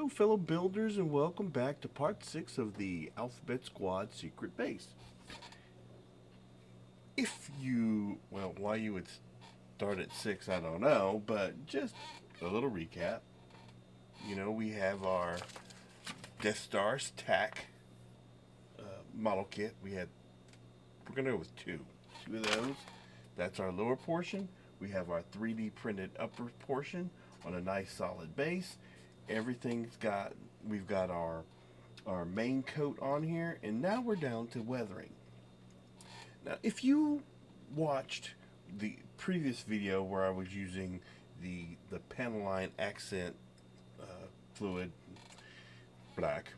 fellow builders, and welcome back to part 6 of the Alphabet Squad Secret Base. If you, well, why you would start at 6, I don't know, but just a little recap. We have our Death Star's TAC model kit. We're going to go with two of those. That's our lower portion. We have our 3D printed upper portion on a nice solid base. We've got our main coat on here, and now we're down to weathering. Now, if you watched the previous video where I was using the Panaline accent fluid black,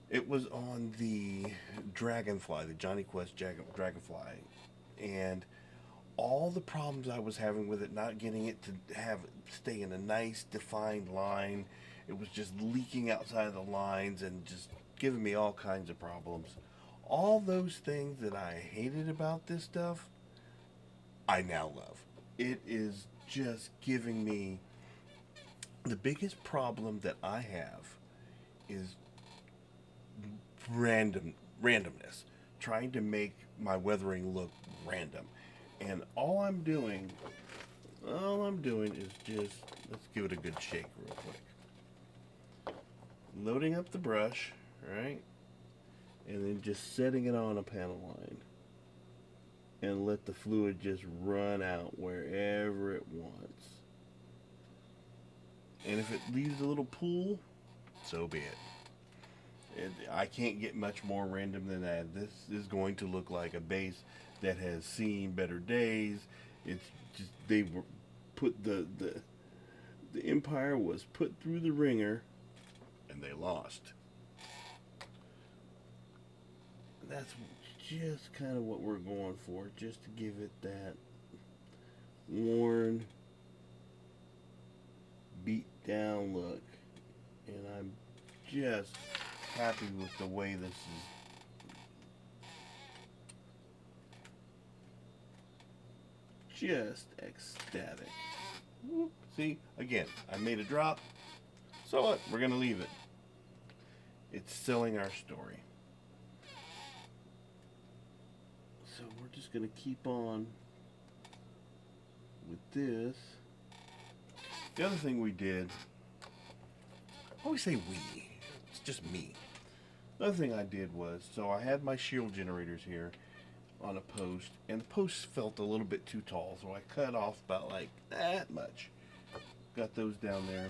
it was on the Dragonfly, the Johnny Quest Dragonfly, and all the problems I was having with it, not getting it to stay in a nice defined line. It was just leaking outside of the lines and just giving me all kinds of problems. All those things that I hated about this stuff, I now love. It is just giving me the biggest problem that I have is randomness, trying to make my weathering look random. And all I'm doing is just, let's give it a good shake real quick. Loading up the brush, right? And then just setting it on a panel line. And let the fluid just run out wherever it wants. And if it leaves a little pool, so be it. I can't get much more random than that. This is going to look like a base that has seen better days. It's just they were put the Empire was put through the ringer, and they lost. That's just kind of what we're going for, just to give it that worn, beat down look. And I'm just happy with the way this is. Just ecstatic. See, again, I made a drop. So what? We're going to leave it. It's selling our story. So we're just going to keep on with this. The other thing we did, I always say we, it's just me. The other thing I did was, so I had my shield generators here on a post, and the post felt a little bit too tall, so I cut off about like that much. Got those down there.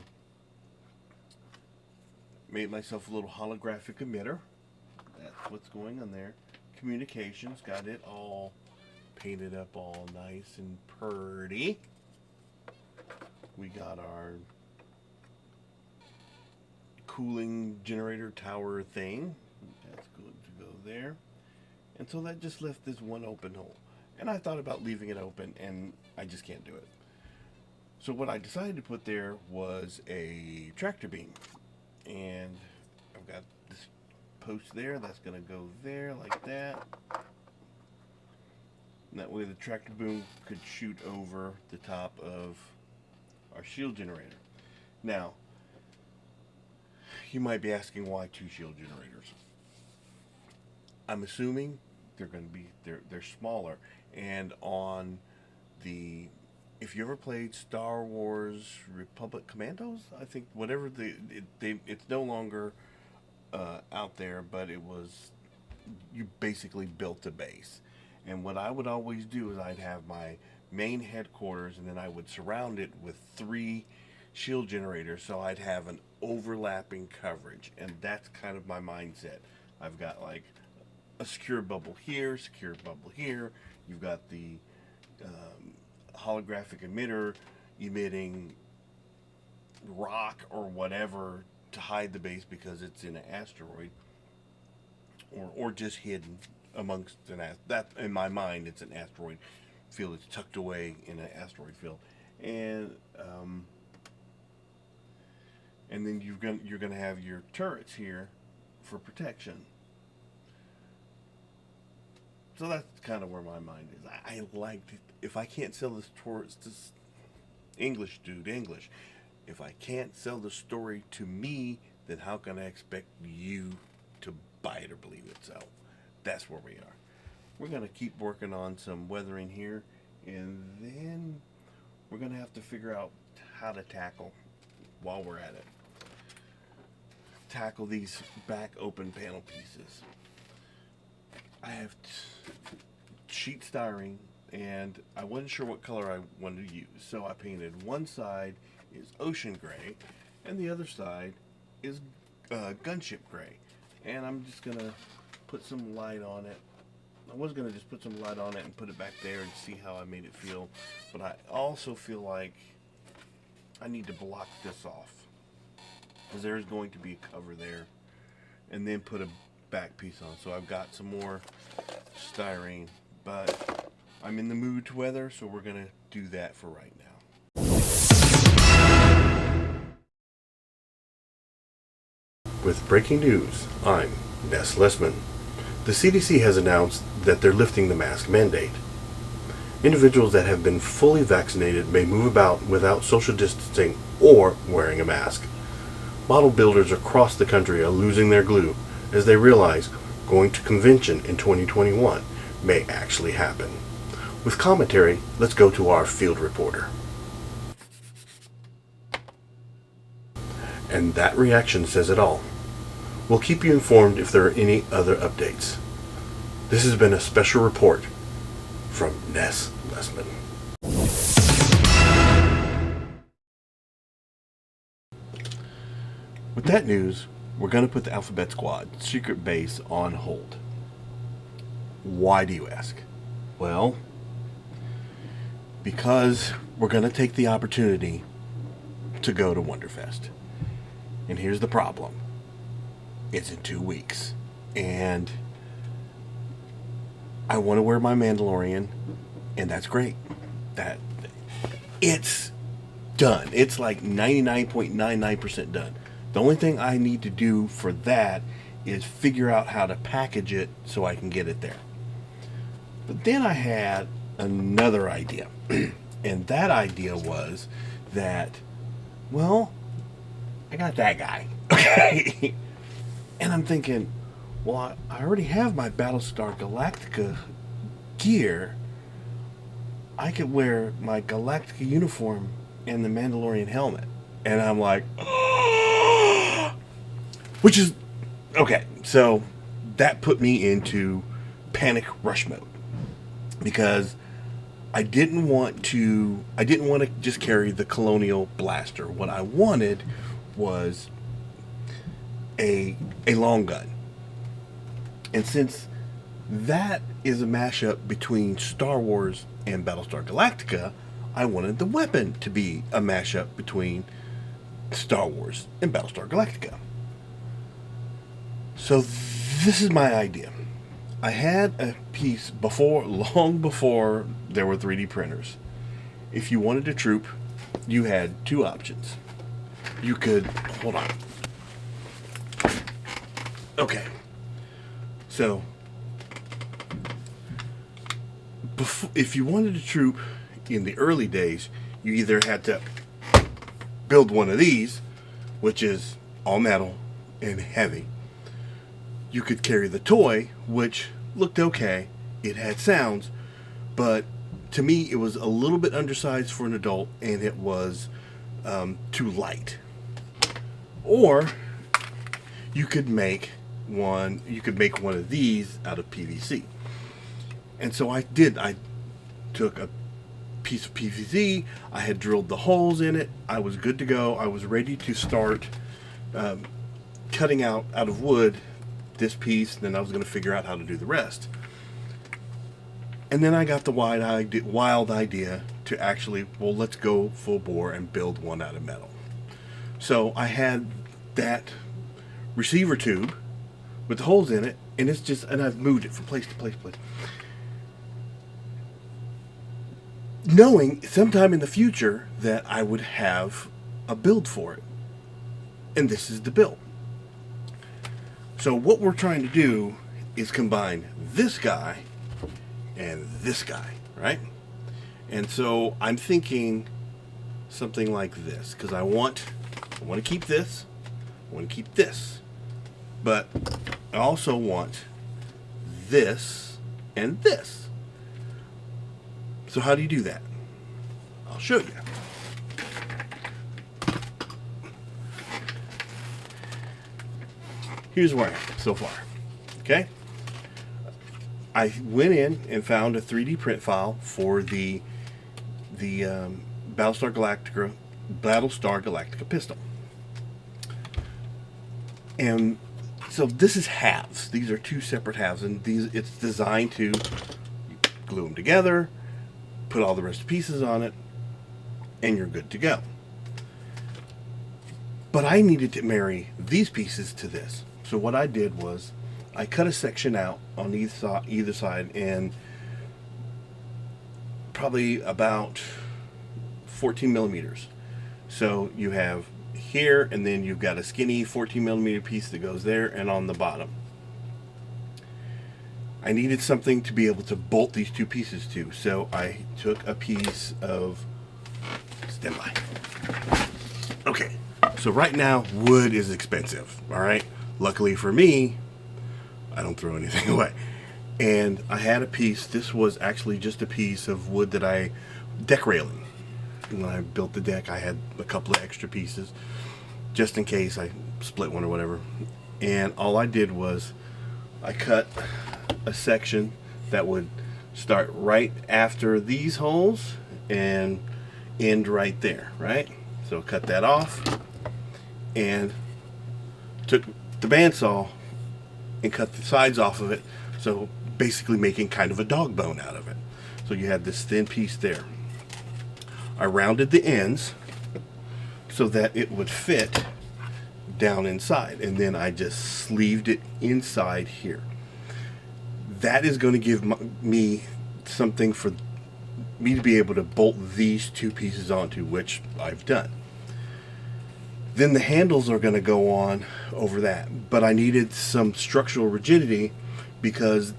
Made myself a little holographic emitter. That's what's going on there. Communications, got it all painted up all nice and pretty. We got our cooling generator tower thing. That's good to go there. And so that just left this one open hole. And I thought about leaving it open, and I just can't do it. So what I decided to put there was a tractor beam. And I've got this post there. That's going to go there like that. And that way the tractor boom could shoot over the top of our shield generator. Now, you might be asking why two shield generators. I'm assuming they're going to be they're smaller, and on the, if you ever played Star Wars Republic Commandos, I think whatever it's no longer out there, but it was, you basically built a base. And what I would always do is I'd have my main headquarters, and then I would surround it with 3 shield generators, so I'd have an overlapping coverage. And that's kind of my mindset. I've got like a secure bubble here, secure bubble here. You've got the holographic emitter emitting rock or whatever to hide the base because it's in an asteroid, or just hidden amongst that. In my mind, it's an asteroid field. It's tucked away in an asteroid field, and then you're gonna have your turrets here for protection. So that's kind of where my mind is. I like, if I can't sell this towards this English dude English, If I can't sell the story to me, then how can I expect you to buy it or believe it? So that's where we are. We're going to keep working on some weathering here, and then we're going to have to figure out how to tackle, while we're at it, tackle these back open panel pieces. I have sheet styrene, and I wasn't sure what color I wanted to use, so I painted one side is ocean gray and the other side is gunship gray, and I'm just gonna put some light on it. I was gonna just put some light on it and put it back there and see how I made it feel, but I also feel like I need to block this off because there's going to be a cover there, and then put a back piece on. So I've got some more styrene, but I'm in the mood to weather, so we're gonna do that for right now. With breaking news, I'm Ness Lessman. The CDC has announced that they're lifting the mask mandate. Individuals that have been fully vaccinated may move about without social distancing or wearing a mask. Model builders across the country are losing their glue as they realize going to convention in 2021 may actually happen. With commentary, let's go to our field reporter. And that reaction says it all. We'll keep you informed if there are any other updates. This has been a special report from Ness Lessman. With that news, we're going to put the Alphabet Squad Secret base on hold. Why do you ask? Well, because we're going to take the opportunity to go to Wonderfest. And here's the problem. It's in 2 weeks. And I want to wear my Mandalorian, and that's great. It's done. It's like 99.99% done. The only thing I need to do for that is figure out how to package it so I can get it there. But then I had another idea. And that idea was that, well, I got that guy. Okay. And I'm thinking, well, I already have my Battlestar Galactica gear. I could wear my Galactica uniform and the Mandalorian helmet. And I'm like, oh! Which is, okay, so that put me into panic rush mode. Because I didn't want to just carry the Colonial blaster. What I wanted was a long gun. And since that is a mashup between Star Wars and Battlestar Galactica, I wanted the weapon to be a mashup between Star Wars and Battlestar Galactica. So this is my idea. I had a piece before, long before there were 3D printers. If you wanted a troop, you had two options. You could, hold on. Okay. So, if you wanted a troop in the early days, you either had to build one of these, which is all metal and heavy. You could carry the toy, which looked okay. It had sounds, but to me it was a little bit undersized for an adult, and it was too light. Or you could make one of these out of PVC. And so I took a piece of PVC, I had drilled the holes in it, I was good to go, I was ready to start cutting out of wood this piece, and then I was going to figure out how to do the rest. And then I got the wild idea to actually, well, let's go full bore and build one out of metal. So I had that receiver tube with the holes in it, and I've moved it from place to place. Knowing sometime in the future that I would have a build for it. And this is the build. So what we're trying to do is combine this guy and this guy, right? And so I'm thinking something like this, because I want to keep this, I want to keep this, but I also want this and this. So how do you do that? I'll show you. Here's where I am so far. Okay? I went in and found a 3D print file for the Battlestar Galactica pistol. And so this is halves. These are two separate halves, and it's designed to glue them together, put all the rest of the pieces on it, and you're good to go. But I needed to marry these pieces to this. So what I did was I cut a section out on either side, and probably about 14 millimeters. So you have here, and then you've got a skinny 14 millimeter piece that goes there and on the bottom. I needed something to be able to bolt these two pieces to, so I took a piece of, stand by. Okay, so right now wood is expensive, all right? Luckily for me, I don't throw anything away. And I had a piece, this was actually just a piece of wood that deck railing. And when I built the deck, I had a couple of extra pieces, just in case I split one or whatever. And all I did was, I cut a section that would start right after these holes and end right there, right? So cut that off and took the bandsaw and cut the sides off of it, so basically making kind of a dog bone out of it. So you had this thin piece there. I rounded the ends so that it would fit down inside, and then I just sleeved it inside here. That is going to give me something for me to be able to bolt these two pieces onto, which I've done. Then the handles are going to go on over that, but I needed some structural rigidity because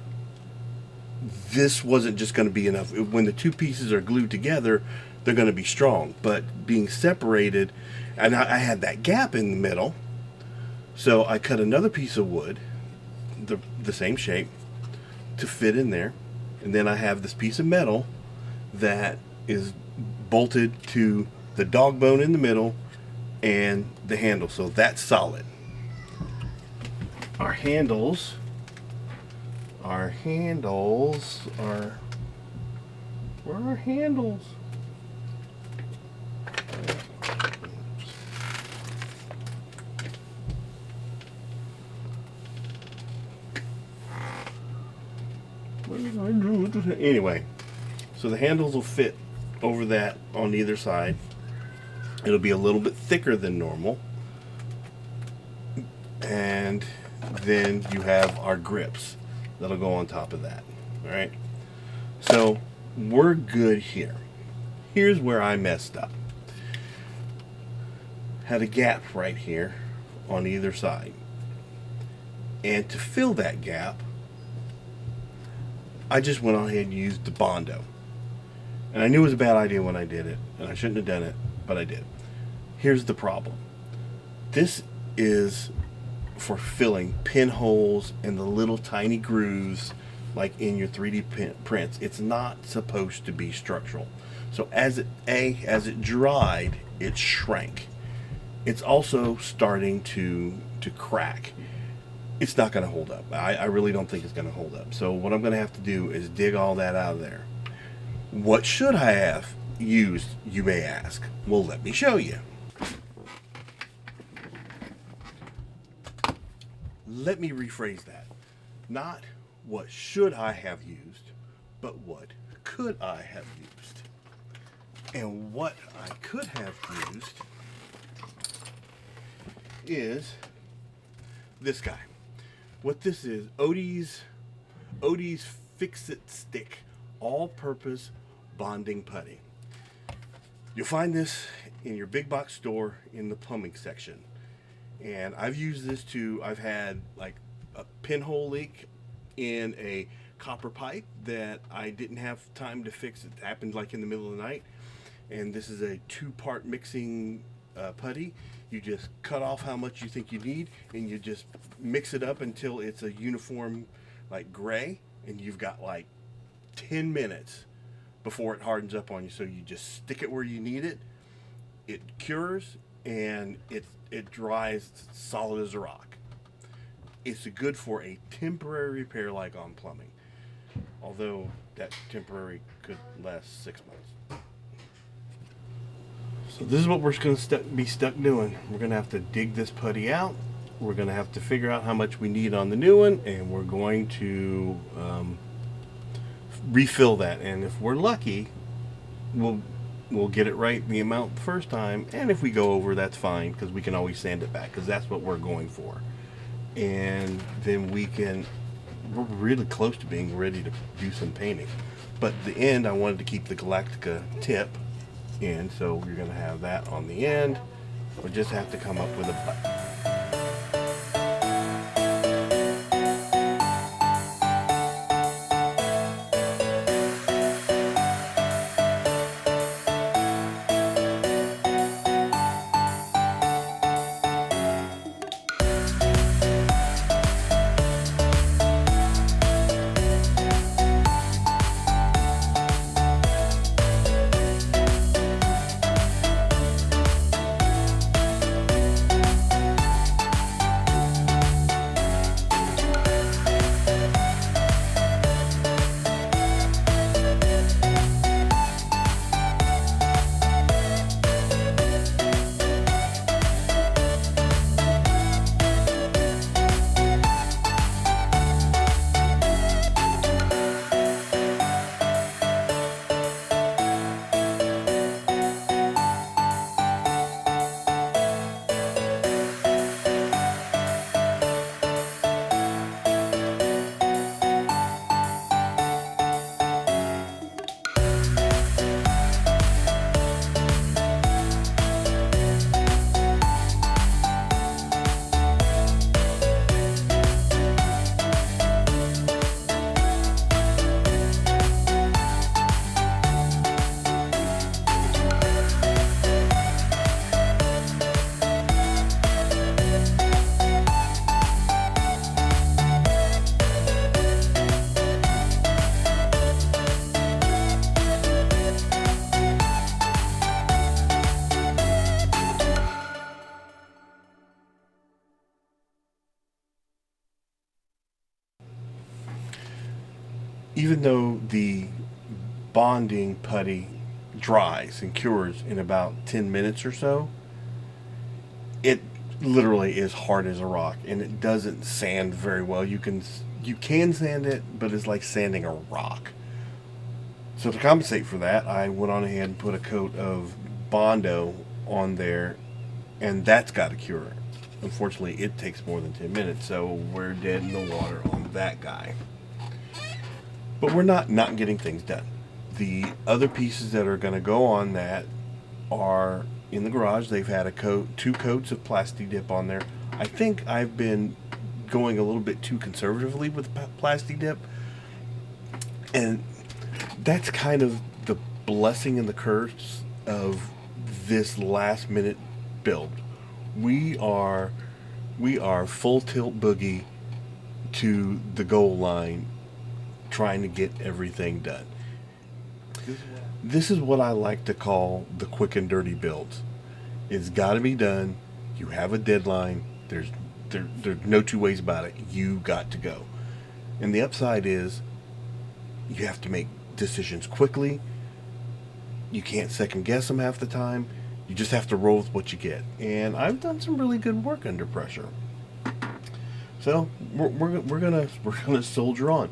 this wasn't just going to be enough. When the two pieces are glued together, they're going to be strong, but being separated, and I had that gap in the middle, so I cut another piece of wood, the same shape, to fit in there, and then I have this piece of metal that is bolted to the dog bone in the middle and the handle, so that's solid. Our handles are, where are our handles? Anyway, so the handles will fit over that on either side. It'll be a little bit thicker than normal, and then you have our grips that'll go on top of that. All right, so we're good here. Here's where I messed up. Had a gap right here on either side, and to fill that gap, I just went on ahead and used the Bondo. And I knew it was a bad idea when I did it, and I shouldn't have done it, but I did. Here's the problem. This is for filling pinholes and the little tiny grooves like in your 3D prints. It's not supposed to be structural. So as it dried, it shrank. It's also starting to crack. It's not going to hold up. I really don't think it's going to hold up. So what I'm going to have to do is dig all that out of there. What should I have used, you may ask? Well, let me show you. Let me rephrase that. Not what should I have used, but what could I have used? And what I could have used is this guy. What this is, Odie's Fix-It Stick all-purpose bonding putty. You'll find this in your big box store in the plumbing section. And I've used this I've had like a pinhole leak in a copper pipe that I didn't have time to fix. It happened like in the middle of the night. and this is a 2-part mixing putty. You just cut off how much you think you need, and you just mix it up until it's a uniform like gray, and you've got like 10 minutes before it hardens up on you. So you just stick it where you need it. It cures, and it dries solid as a rock. It's good for a temporary repair like on plumbing, although that temporary could last 6 months. So this is what we're going to be stuck doing. We're going to have to dig this putty out. We're going to have to figure out how much we need on the new one, and we're going to refill that. And if we're lucky, we'll get it right the amount the first time, and if we go over, that's fine, because we can always sand it back, because that's what we're going for. And then we're really close to being ready to do some painting. But at the end, I wanted to keep the Galactica tip in, so you're going to have that on the end. We'll just have to come up with a button. Even though the bonding putty dries and cures in about 10 minutes or so, it literally is hard as a rock, and it doesn't sand very well. You can sand it, but it's like sanding a rock. So to compensate for that, I went on ahead and put a coat of Bondo on there, and that's got to cure it. Unfortunately, it takes more than 10 minutes, so we're dead in the water on that guy. But we're not getting things done. The other pieces that are going to go on that are in the garage. They've had 2 coats of Plasti Dip on there. I think I've been going a little bit too conservatively with Plasti Dip, and that's kind of the blessing and the curse of this last minute build. We are full tilt boogie to the goal line, trying to get everything done. This is what I like to call the quick and dirty builds. It's got to be done. You have a deadline. There's no two ways about it. You got to go. And the upside is you have to make decisions quickly. You can't second guess them half the time. You just have to roll with what you get. And I've done some really good work under pressure. So we're gonna soldier on.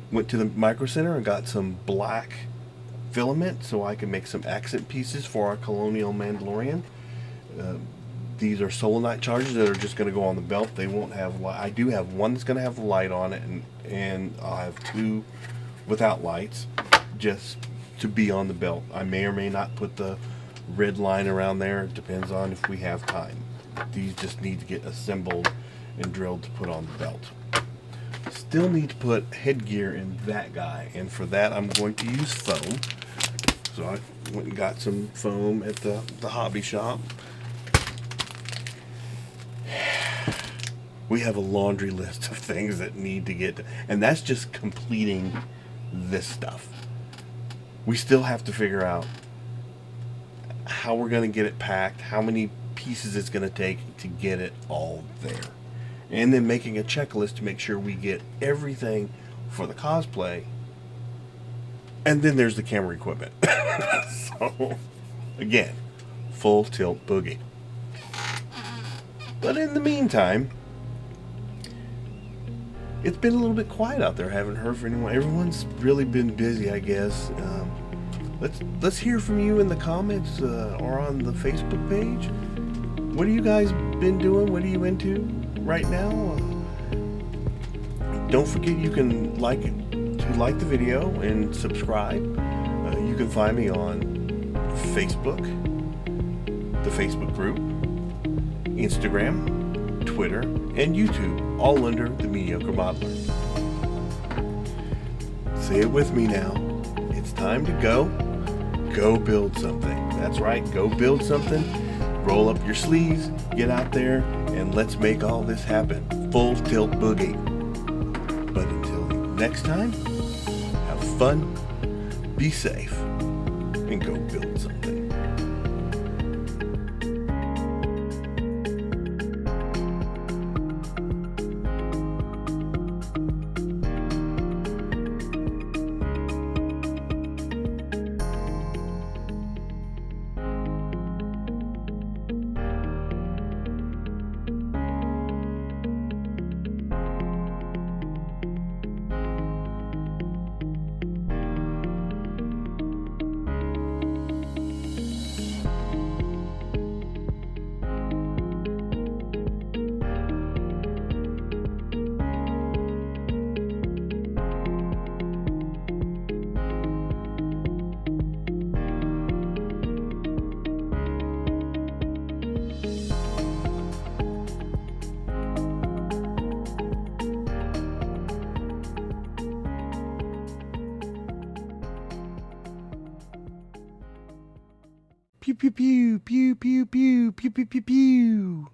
Went to the Micro Center and got some black filament so I can make some accent pieces for our Colonial Mandalorian. These are solenoid chargers that are just going to go on the belt. They won't have light. I do have one that's going to have light on it, and I'll have 2 without lights just to be on the belt. I may or may not put the red line around there. It depends on if we have time. These just need to get assembled and drilled to put on the belt. Still need to put headgear in that guy, and for that I'm going to use foam. So I went and got some foam at the hobby shop. We have a laundry list of things that need to get, and that's just completing this stuff. We still have to figure out how we're going to get it packed, how many pieces it's going to take to get it all there. And then making a checklist to make sure we get everything for the cosplay. And then there's the camera equipment. So, again, full tilt boogie. But in the meantime, it's been a little bit quiet out there. I haven't heard from anyone. Everyone's really been busy, I guess. Let's hear from you in the comments or on the Facebook page. What have you guys been doing? What are you into right now? Don't forget you can like the video and subscribe. You can find me on Facebook, the Facebook group, Instagram, Twitter, and YouTube, all under The Mediocre Modeler. Say it with me now. It's time to go build something. That's right, go build something. Roll up your sleeves, get out there, and let's make all this happen. Full tilt boogie. But until next time, have fun, be safe, and go build something. Pew pew pew pew pew pew pew pew pew pew.